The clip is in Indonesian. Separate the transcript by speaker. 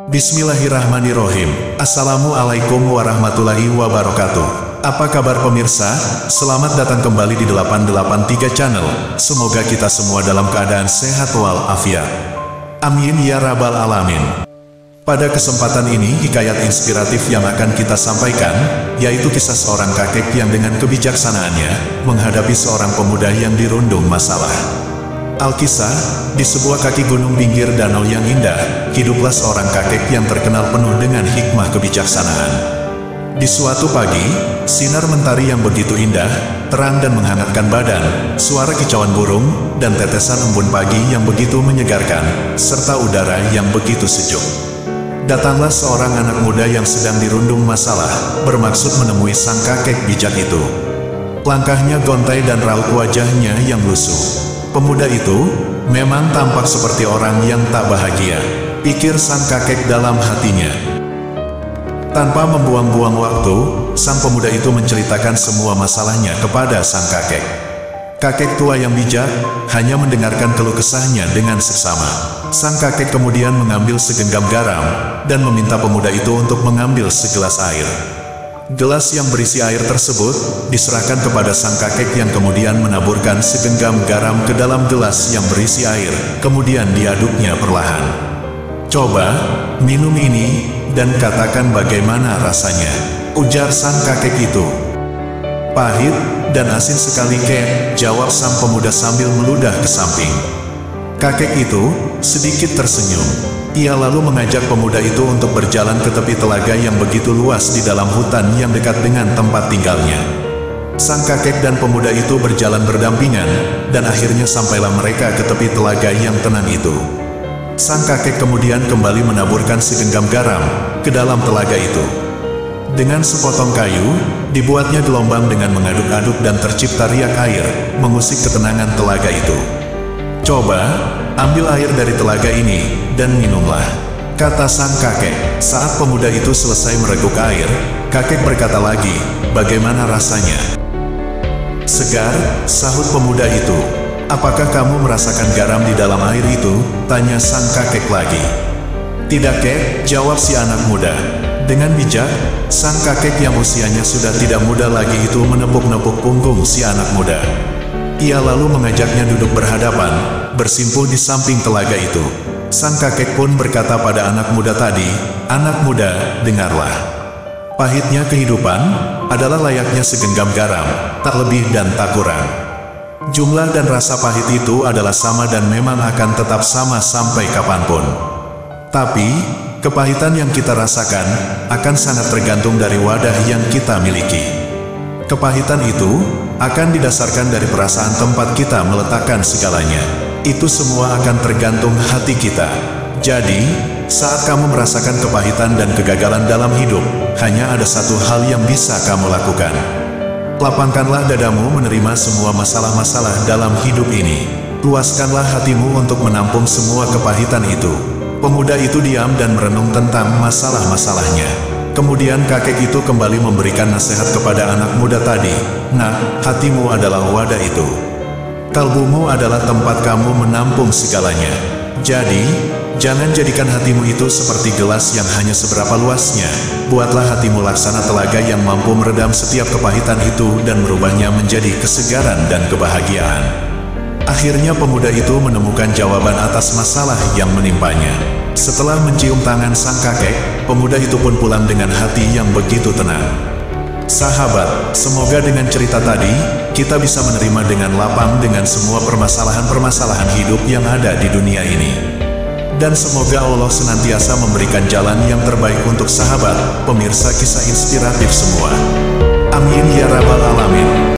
Speaker 1: Bismillahirrahmanirrahim. Assalamualaikum warahmatullahi wabarakatuh. Apa kabar pemirsa? Selamat datang kembali di 883 Channel. Semoga kita semua dalam keadaan sehat walafiat. Amin ya rabbal alamin. Pada kesempatan ini, hikayat inspiratif yang akan kita sampaikan, yaitu kisah seorang kakek yang dengan kebijaksanaannya menghadapi seorang pemuda yang dirundung masalah. Alkisah, di sebuah kaki gunung pinggir danau yang indah, hiduplah seorang kakek yang terkenal penuh dengan hikmah kebijaksanaan. Di suatu pagi, sinar mentari yang begitu indah, terang dan menghangatkan badan, suara kicauan burung, dan tetesan embun pagi yang begitu menyegarkan, serta udara yang begitu sejuk. Datanglah seorang anak muda yang sedang dirundung masalah, bermaksud menemui sang kakek bijak itu. Langkahnya gontai dan raut wajahnya yang lusuh. Pemuda itu memang tampak seperti orang yang tak bahagia, pikir sang kakek dalam hatinya. Tanpa membuang-buang waktu, sang pemuda itu menceritakan semua masalahnya kepada sang kakek. Kakek tua yang bijak hanya mendengarkan keluh kesahnya dengan seksama. Sang kakek kemudian mengambil segenggam garam dan meminta pemuda itu untuk mengambil segelas air. Gelas yang berisi air tersebut diserahkan kepada sang kakek yang kemudian menaburkan segenggam garam ke dalam gelas yang berisi air, kemudian diaduknya perlahan. "Coba, minum ini, dan katakan bagaimana rasanya," ujar sang kakek itu. "Pahit dan asin sekali, Kek," jawab sang pemuda sambil meludah ke samping. Kakek itu sedikit tersenyum. Ia lalu mengajak pemuda itu untuk berjalan ke tepi telaga yang begitu luas di dalam hutan yang dekat dengan tempat tinggalnya. Sang kakek dan pemuda itu berjalan berdampingan, dan akhirnya sampailah mereka ke tepi telaga yang tenang itu. Sang kakek kemudian kembali menaburkan segenggam garam ke dalam telaga itu. Dengan sepotong kayu, dibuatnya gelombang dengan mengaduk-aduk dan tercipta riak air, mengusik ketenangan telaga itu. "Coba, ambil air dari telaga ini, dan minumlah," kata sang kakek. Saat pemuda itu selesai mereguk air, kakek berkata lagi, "Bagaimana rasanya?" "Segar," sahut pemuda itu. "Apakah kamu merasakan garam di dalam air itu?" tanya sang kakek lagi. "Tidak, Kek," jawab si anak muda. Dengan bijak, sang kakek yang usianya sudah tidak muda lagi itu menepuk-nepuk punggung si anak muda. Ia lalu mengajaknya duduk berhadapan, bersimpuh di samping telaga itu. Sang kakek pun berkata pada anak muda tadi, "Anak muda, dengarlah. Pahitnya kehidupan adalah layaknya segenggam garam, tak lebih dan tak kurang. Jumlah dan rasa pahit itu adalah sama dan memang akan tetap sama sampai kapanpun. Tapi, kepahitan yang kita rasakan akan sangat tergantung dari wadah yang kita miliki. Kepahitan itu akan didasarkan dari perasaan tempat kita meletakkan segalanya. Itu semua akan tergantung hati kita. Jadi, saat kamu merasakan kepahitan dan kegagalan dalam hidup, hanya ada satu hal yang bisa kamu lakukan. Lapangkanlah dadamu menerima semua masalah-masalah dalam hidup ini. Luaskanlah hatimu untuk menampung semua kepahitan itu." Pemuda itu diam dan merenung tentang masalah-masalahnya. Kemudian kakek itu kembali memberikan nasihat kepada anak muda tadi. "Nah, hatimu adalah wadah itu. Kalbumu adalah tempat kamu menampung segalanya. Jadi, jangan jadikan hatimu itu seperti gelas yang hanya seberapa luasnya. Buatlah hatimu laksana telaga yang mampu meredam setiap kepahitan itu dan merubahnya menjadi kesegaran dan kebahagiaan." Akhirnya pemuda itu menemukan jawaban atas masalah yang menimpanya. Setelah mencium tangan sang kakek, pemuda itu pun pulang dengan hati yang begitu tenang. Sahabat, semoga dengan cerita tadi, kita bisa menerima dengan lapang dengan semua permasalahan-permasalahan hidup yang ada di dunia ini. Dan semoga Allah senantiasa memberikan jalan yang terbaik untuk sahabat, pemirsa kisah inspiratif semua. Amin ya rabbal alamin.